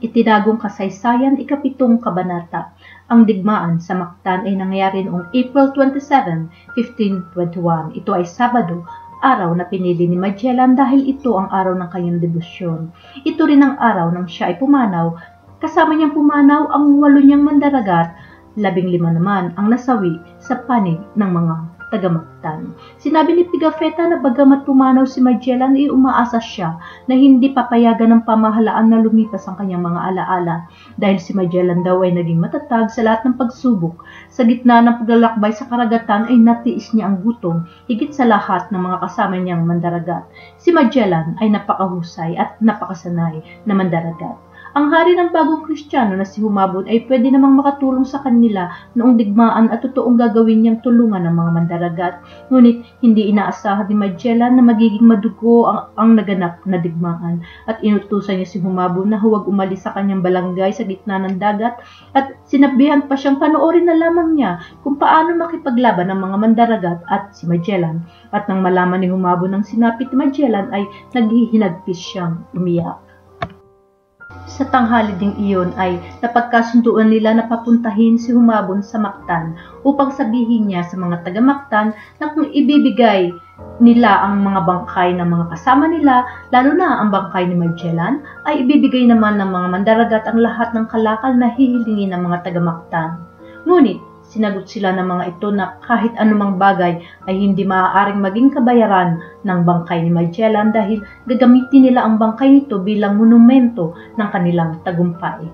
Itinagong kasaysayan, ikapitong kabanata. Ang digmaan sa Mactan ay nangyari noong April 27, 1521. Ito ay Sabado, araw na pinili ni Magellan dahil ito ang araw ng kanyang debosyon. Ito rin ang araw nang siya ay pumanaw. Kasama niyang pumanaw ang 8 niyang mandaragat, 15 naman ang nasawi sa panig ng mga taga-Mactan. Sinabi ni Pigafetta na bagamat pumanaw si Magellan ay umaasa siya na hindi papayagan ng pamahalaan na lumipas ang kanyang mga alaala dahil si Magellan daw ay naging matatag sa lahat ng pagsubok. Sa gitna ng paglalakbay sa karagatan ay natiis niya ang gutom higit sa lahat ng mga kasama niyang mandaragat. Si Magellan ay napakahusay at napakasanay na mandaragat. Ang hari ng bagong Kristiyano na si Humabon ay pwede namang makatulong sa kanila noong digmaan at totoong gagawin niyang tulungan ng mga mandaragat. Ngunit hindi inaasahan ni Magellan na magiging madugo ang naganap na digmaan at inutusan niya si Humabon na huwag umalis sa kanyang balangay sa gitna ng dagat at sinabihan pa siyang panoorin na lamang niya kung paano makipaglaban ng mga mandaragat at si Magellan. At nang malaman ni Humabon ang sinapit ni Magellan ay naghihinagpis siyang umiyak. Sa tanghali ding iyon ay napagkasunduan nila na papuntahin si Humabon sa Mactan upang sabihin niya sa mga taga-Mactan na kung ibibigay nila ang mga bangkay ng mga kasama nila, lalo na ang bangkay ni Magellan, ay ibibigay naman ng mga mandaragat ang lahat ng kalakal na hihilingin ng mga taga-Mactan. Ngunit sinagot sila ng mga ito na kahit anumang bagay ay hindi maaaring maging kabayaran ng bangkay ni Magellan dahil gagamitin nila ang bangkay nito bilang monumento ng kanilang tagumpay.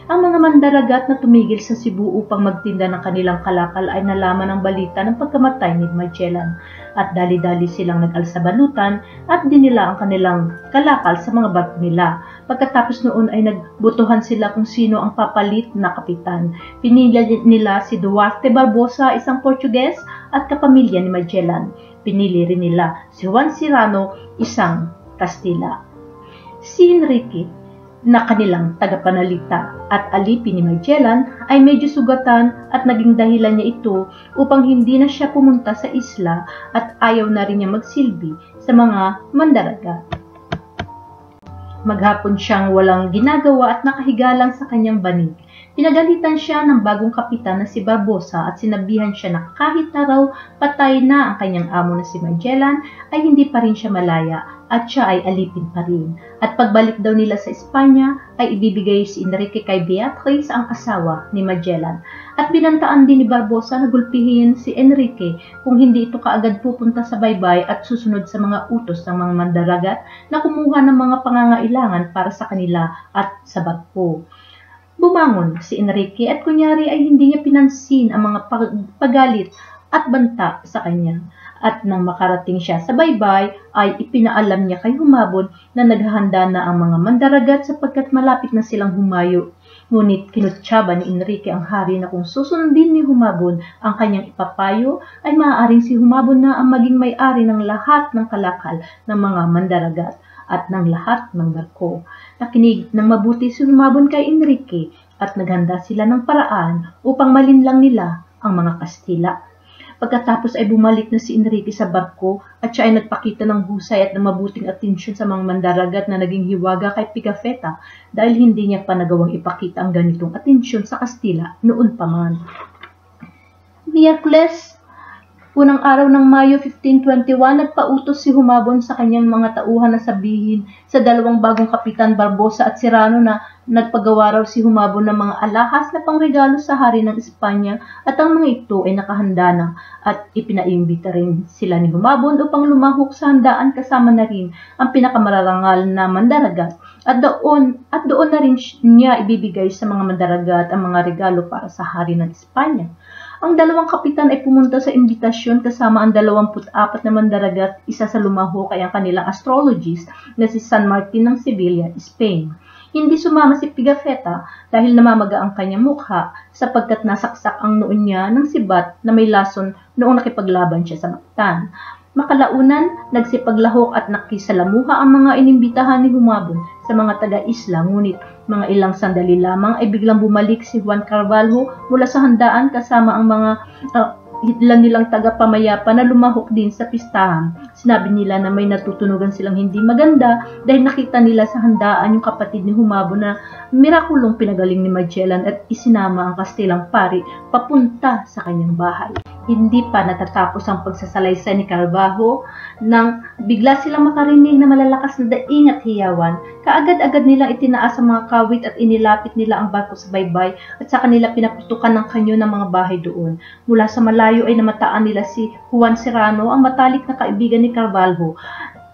Ang mga mandaragat na tumigil sa Cebu upang magtinda ng kanilang kalakal ay nalaman ng balita ng pagkamatay ni Magellan at dali-dali silang nag-alsabanutan at dinila ang kanilang kalakal sa mga barko nila. Pagkatapos noon ay nagbotohan sila kung sino ang papalit na kapitan. Pinili nila si Duarte Barbosa, isang Portuguese at kapamilya ni Magellan. Pinili rin nila si Juan Serrano, isang Kastila. Si Enrique na kanilang tagapanalita at alipin ni Magellan ay medyo sugatan at naging dahilan niya ito upang hindi na siya pumunta sa isla at ayaw na rin niya magsilbi sa mga mandaragat. Maghapon siyang walang ginagawa at nakahiga lang sa kanyang banig. Pinagalitan siya ng bagong kapitan na si Barbosa at sinabihan siya na kahit na raw patay na ang kanyang amo na si Magellan ay hindi pa rin siya malaya at siya ay alipin pa rin. At pagbalik daw nila sa Espanya ay ibibigay si Enrique kay Beatriz, ang asawa ni Magellan. At binantaan din ni Barbosa na gulpihin si Enrique kung hindi ito kaagad pupunta sa baybay at susunod sa mga utos ng mga mandaragat na kumuha ng mga pangangailangan para sa kanila at sa barko. Bumangon si Enrique at kunyari ay hindi niya pinansin ang mga pagalit at banta sa kanya. At nang makarating siya sa baybay ay ipinaalam niya kay Humabon na naghahanda na ang mga mandaragat sapagkat malapit na silang humayo. Ngunit kinutsaba ni Enrique ang hari na kung susundin ni Humabon ang kanyang ipapayo ay maaaring si Humabon na ang maging may-ari ng lahat ng kalakal ng mga mandaragat at ng lahat ng barko. Nakinig ng mabuti si Humabon kay Enrique at naghanda sila ng paraan upang malinlang nila ang mga Kastila. Pagkatapos ay bumalik na si Enrique sa barko at siya ay nagpakita ng husay at ng mabuting atensyon sa mga mandaragat na naging hiwaga kay Pigafetta dahil hindi niya pa nagawang ipakita ang ganitong atensyon sa Kastila noon pa man. Miyerkules, unang araw ng Mayo 1521, nagpautos si Humabon sa kanyang mga tauhan na sabihin sa dalawang bagong kapitan Barbosa at Serrano na nagpagawa raw si Humabon ng mga alahas na pangregalo sa hari ng Espanya at ang mga ito ay nakahanda na at ipinaimbita rin sila ni Humabon upang lumahok sa handaan kasama na rin ang pinakamararangal na mandaragat at doon na rin niya ibibigay sa mga mandaragat ang mga regalo para sa hari ng Espanya. Ang dalawang kapitan ay pumunta sa imbitasyon kasama ang 24 na mandaragat, isa sa lumahok ay ang kanilang astrologist na si San Martin ng Sevilla, Spain. Hindi sumama si Pigafetta dahil namamaga ang kanyang mukha sapagkat nasaksak ang noo niya ng sibat na may lason noong nakipaglaban siya sa Mactan. Makalaunan, nagsipaglahok at nakisalamuha ang mga inimbitahan ni Humabon sa mga taga-isla, ngunit mga ilang sandali lamang ay biglang bumalik si Juan Carvalho mula sa handaan kasama ang mga ilan nilang tagapamayapa na lumahok din sa pistahan. Sinabi nila na may natutunugan silang hindi maganda dahil nakita nila sa handaan yung kapatid ni Humabo na mirakulong pinagaling ni Magellan at isinama ang Kastilang pari papunta sa kanyang bahay. Hindi pa natatapos ang pagsasalaysay ni Carvalho nang bigla silang makarinig na malalakas na daing at hiyawan. Kaagad-agad nilang itinaas ang mga kawit at inilapit nila ang barko sa baybay at sa kanila pinaputukan ng kanyo ng mga bahay doon. Mula sa malayo ay namataan nila si Juan Serrano, ang matalik na kaibigan ni Carvalho.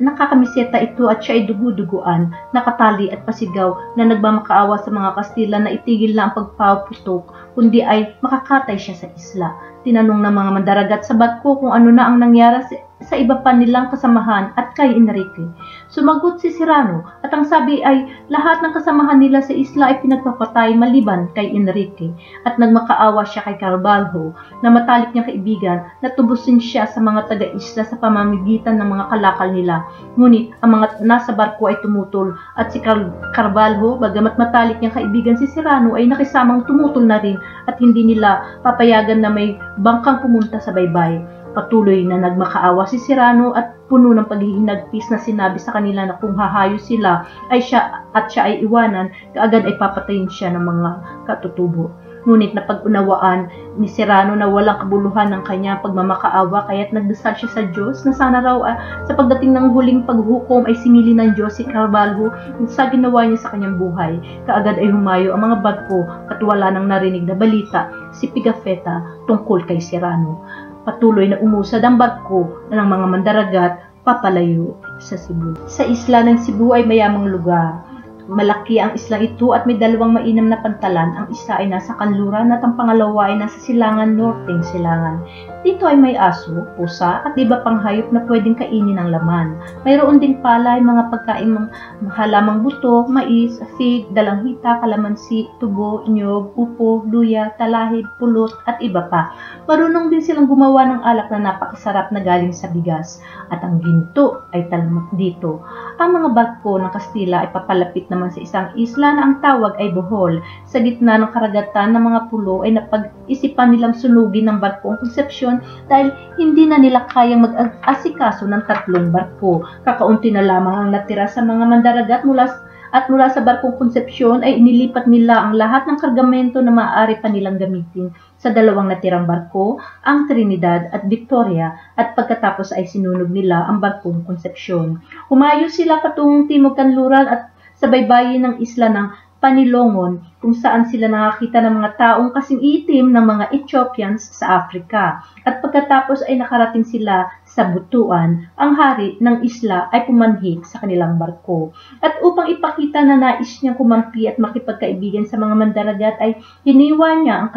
Nakakamiseta ito at siya ay dugu-duguan, nakatali at pasigaw na nagmamakaawa sa mga Kastila na itigil na ang pagpaputok, kundi ay makakatay siya sa isla. Tinanong ng mga mandaragat sa barko kung ano na ang nangyari sa iba pa nilang kasamahan at kay Enrique. Sumagot si Serrano at ang sabi ay lahat ng kasamahan nila sa isla ay pinagpapatay maliban kay Enrique at nagmakaawa siya kay Carvalho na matalik niyang kaibigan na tubusin siya sa mga taga-isla sa pamamagitan ng mga kalakal nila. Ngunit ang mga nasa barko ay tumutol at si Carvalho, bagamat matalik niyang kaibigan si Serrano, ay nakisamang tumutol na rin at hindi nila papayagan na may bangkang pumunta sa baybay. Patuloy na nagmakaawa si Serrano at puno ng paghihinagpis na sinabi sa kanila na kung hahayo sila ay siya ay iwanan, kaagad ay papatayin siya ng mga katutubo. Ngunit napag-unawaan ni Serrano na walang kabuluhan ng kanyang pagmamakaawa kaya't nagdasal siya sa Diyos na sana raw sa pagdating ng huling paghukom ay singilin ng Diyos si Carvalho sa ginawa niya sa kanyang buhay. Kaagad ay humayo ang mga barko at wala nang narinig na balita si Pigafetta tungkol kay Serrano. Patuloy na umusad ang barko ng mga mandaragat papalayo sa Cebu. Sa isla ng Cebu ay mayamang lugar. Malaki ang isla ito at may dalawang mainam na pantalan. Ang isa ay nasa kanluran at ang pangalawa ay nasa silangan, norteng silangan. Dito ay may aso, pusa at iba pang hayop na pwedeng kainin ng laman. Mayroon ding palay, mga pagkain ng halamang buto, mais, fig, dalanghita, kalamansi, tubo, nyog, upo, luya, talahib, pulot at iba pa. Marunong din silang gumawa ng alak na napakasarap na galing sa bigas. At ang ginto ay talamak dito. Ang mga barko ng Kastila ay papalapit naman sa isang isla na ang tawag ay Bohol. Sa gitna ng karagatan ng mga pulo ay napag-isipan nilang sunugin ng barko ang Concepcion dahil hindi na nila kayang mag-asikaso ng 3 barko. Kakaunti na lamang ang natira sa mga mandaragat mula sa barkong Concepcion ay inilipat nila ang lahat ng kargamento na maaari pa nilang gamitin sa 2 natirang barko, ang Trinidad at Victoria, at pagkatapos ay sinunog nila ang barkong Concepcion. Humayo sila patungong Timog Kanluran at sa baybayin ng isla ng Panilongon kung saan sila nakakita ng mga taong kasing itim ng mga Ethiopians sa Africa. At pagkatapos ay nakarating sila sa Butuan, ang hari ng isla ay pumanhik sa kanilang barko. At upang ipakita na nais niyang kumampi at makipagkaibigan sa mga mandaragat ay hiniwa niya ang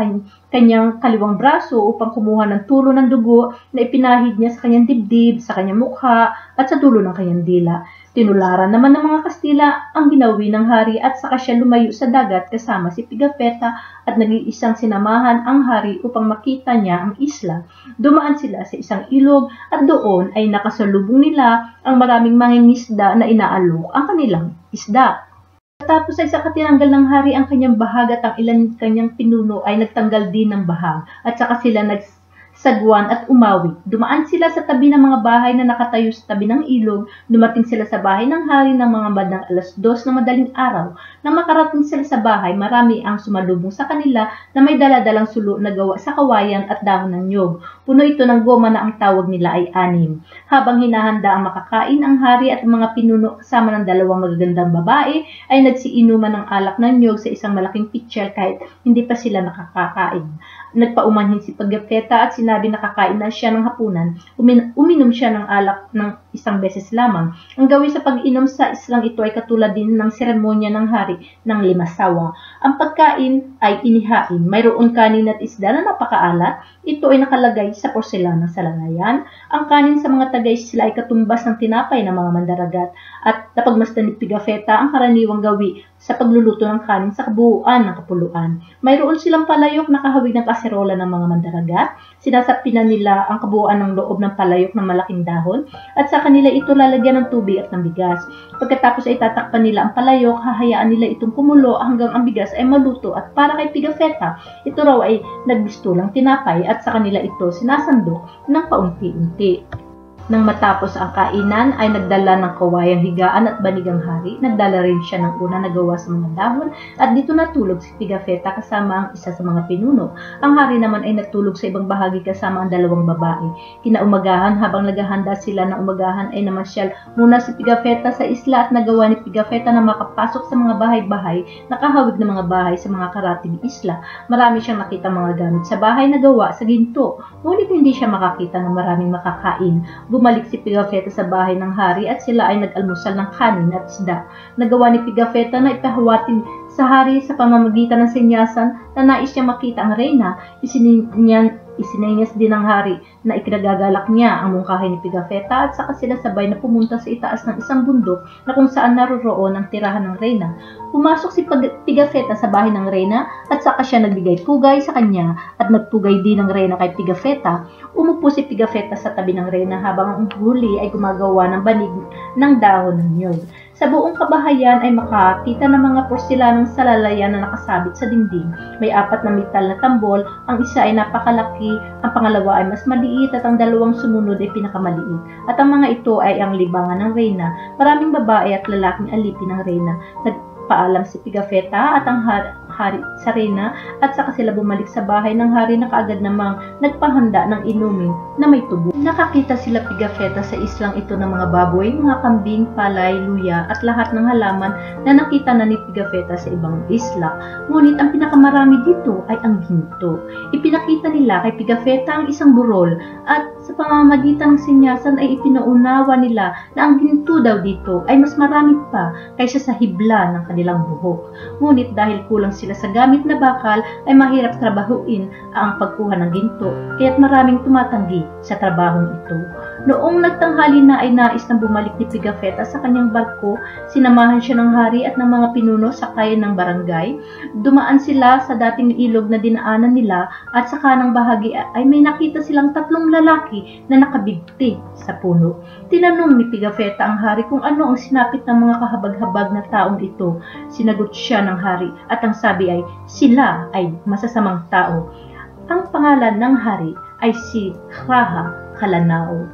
kanyang kaliwang braso upang kumuha ng tulo ng dugo na ipinahid niya sa kanyang dibdib, sa kanyang mukha at sa dulo ng kanyang dila. Tinularan naman ng mga Kastila ang ginawi ng hari at saka siya lumayo sa dagat kasama si Pigafetta at nag-iisang sinamahan ang hari upang makita niya ang isla. Dumaan sila sa isang ilog at doon ay nakasalubong nila ang maraming mangingisda na inaalok ang kanilang isda. Tapos ay saka tinanggal ng hari ang kanyang bahag at ang ilan kanyang pinuno ay nagtanggal din ng bahag at saka sila nagsagwan at umawi. Dumaan sila sa tabi ng mga bahay na nakatayo sa tabi ng ilog. Dumating sila sa bahay ng hari ng mga bandang 2:00 na madaling araw. Nang makarating sila sa bahay, marami ang sumalubong sa kanila na may daladalang sulo na gawa sa kawayan at dahon ng nyog. Puno ito ng goma na ang tawag nila ay anim. Habang hinahanda ang makakain, ang hari at mga pinuno kasama ng 2 magagandang babae ay nagsiinuman ng alak ng nyog sa isang malaking pitcher kahit hindi pa sila nakakakain. Nagpaumanhin si Pigafetta at sinabi na kakain na siya ng hapunan. Uminom siya ng alak ng 1 beses lamang. Ang gawin sa pag-inom sa islang ito ay katulad din ng seremonya ng hari ng 5 sawa. Ang pagkain ay inihain. Mayroon kanin at isda na napakaalat. Ito ay nakalagay sa porselanang salanayan. Ang kanin sa mga taga-isla ay katumbas ng tinapay ng mga mandaragat at napagmasdan ni Pigafetta ang karaniwang gawi sa pagluluto ng kanin sa kabuuan ng kapuluan. Mayroon silang palayok na kahawig ng kaserola ng mga mandaragat. Sinasapinan nila ang kabuuan ng loob ng palayok ng malaking dahon at sa kanila ito lalagyan ng tubig at ng bigas. Pagkatapos ay tatakpan nila ang palayok, hahayaan nila itong kumulo hanggang ang bigas ay maluto at para kay Pigafetta, ito raw ay nagbistulang tinapay at sa kanila ito sinasandok ng paunti-unti. Nang matapos ang kainan ay nagdala ng kawayang higaan at banigang hari. Nagdala rin siya ng una na gawa sa mga dahon at dito natulog si Pigafetta kasama ang isa sa mga pinuno. Ang hari naman ay natulog sa ibang bahagi kasama ang dalawang babae. Kinaumagahan habang naghahanda sila ng umagahan ay namasyal muna si Pigafetta sa isla at nagawa ni Pigafetta na makapasok sa mga bahay-bahay, nakahawig na mga bahay sa mga karating isla. Marami siyang nakita mga gamit sa bahay na gawa sa ginto, ngunit hindi siya makakita ng maraming makakain. Bumalik si Pigafetta sa bahay ng hari at sila ay nag-almusal ng kanin at isda. Nagawa ni Pigafetta na ipahawatin sa hari sa pamamagitan ng senyasan na nais niya makita ang reyna. Isinenyas din ng hari na ikinagagalak niya ang mungkahi ni Pigafetta at saka sila sabay na pumunta sa itaas ng isang bundok na kung saan naroroon ang tirahan ng reyna. Pumasok si Pigafetta sa bahay ng reyna at saka siya nagbigay pugay sa kanya at nagpugay din ng reyna kay Pigafetta. Umupo si Pigafetta sa tabi ng reyna habang ang huli ay gumagawa ng banig ng dahon ng niyog. Sa buong kabahayan ay makakita ng mga porselanong salalayan na nakasabit sa dingding. May 4 na metal na tambol, ang isa ay napakalaki, ang pangalawa ay mas maliit at ang dalawang sumunod ay pinakamaliit. At ang mga ito ay ang libangan ng reyna. Maraming babae at lalaking alipin ng reyna. Nagpaalam si Pigafetta at ang hari sa reyna at saka sila bumalik sa bahay ng hari na kaagad namang nagpahanda ng inumin na may tubo. Nakakita sila Pigafetta sa islang ito ng mga baboy, mga kambing, palay, luya at lahat ng halaman na nakita na ni Pigafetta sa ibang isla. Ngunit ang pinakamarami dito ay ang ginto. Ipinakita nila kay Pigafetta ang isang burol at sa pamamagitan ng sinyasan ay ipinaunawa nila na ang ginto daw dito ay mas marami pa kaysa sa hibla ng kanilang buhok. Ngunit dahil kulang sila sa gamit na bakal ay mahirap trabahuin ang pagkuha ng ginto, kaya't maraming tumatanggi sa trabahong ito. Noong nagtanghali na ay nais na bumalik ni Pigafetta sa kanyang barko, sinamahan siya ng hari at ng mga pinuno sa kaya ng barangay. Dumaan sila sa dating ilog na dinaanan nila at sa kanang bahagi ay may nakita silang 3 lalaki na nakabigti sa puno. Tinanong ni Pigafetta ang hari kung ano ang sinapit ng mga kahabag-habag na taong ito. Sinagot siya ng hari at ang sabi ay sila ay masasamang tao. Ang pangalan ng hari ay si Raha Kalanao.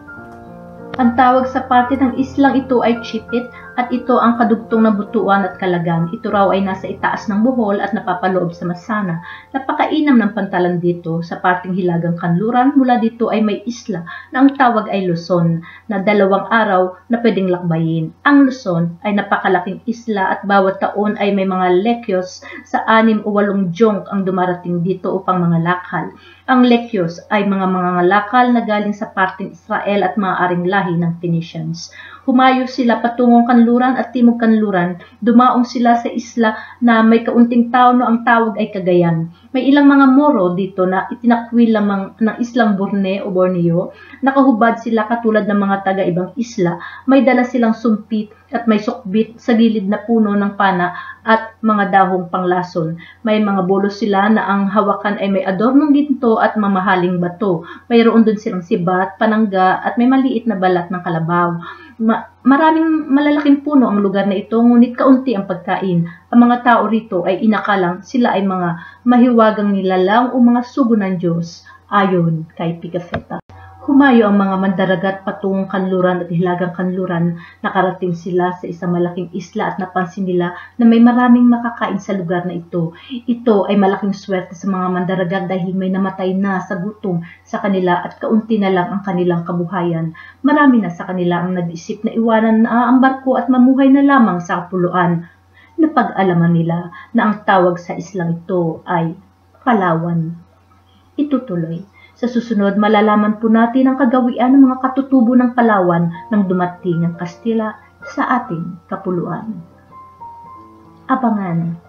Ang tawag sa parte ng islang ito ay Chipit at ito ang kadugtong na butuan at kalagan. Ito raw ay nasa itaas ng Bohol at napapaloob sa Masana. Napakainam ng pantalan dito sa parteng hilagang kanluran. Mula dito ay may isla na ang tawag ay Luzon na 2 araw na pwedeng lakbayin. Ang Luzon ay napakalaking isla at bawat taon ay may mga lekyos sa 6 o 8 junk ang dumarating dito upang mga lakal. Ang lekyos ay mga lakal na galing sa parteng Israel at maaaring lahi ng Phoenicians. Humayo sila patungong kanluran at timog kanluran. Dumaong sila sa isla na may kaunting tao no ang tawag ay Cagayan. May ilang mga Moro dito na itinakwil lamang ng islang Borneo. Nakahubad sila katulad ng mga taga-ibang isla. May dala silang sumpit at may sukbit sa gilid na puno ng pana at mga dahong panglason. May mga bolos sila na ang hawakan ay may adornong ginto at mamahaling bato. Mayroon dun silang sibat, panangga at may maliit na balat ng kalabaw. Maraming malalaking puno ang lugar na ito, ngunit kaunti ang pagkain. Ang mga tao rito ay inakalang sila ay mga mahiwagang nilalang o mga sugo ng Diyos, ayon kay Pigafetta. Humayo ang mga mandaragat patungong kanluran at hilagang kanluran. Nakarating sila sa isang malaking isla at napansin nila na may maraming makakain sa lugar na ito. Ito ay malaking swerte sa mga mandaragat dahil may namatay na sa gutom sa kanila at kaunti na lang ang kanilang kabuhayan. Marami na sa kanila ang nag-isip na iwanan na ang barko at mamuhay na lamang sa kapuluan. Napag-alaman nila na ang tawag sa islang ito ay Palawan. Itutuloy. Sa susunod, malalaman po natin ang kagawian ng mga katutubo ng Palawan nang dumating ang Kastila sa ating kapuluan. Abangan!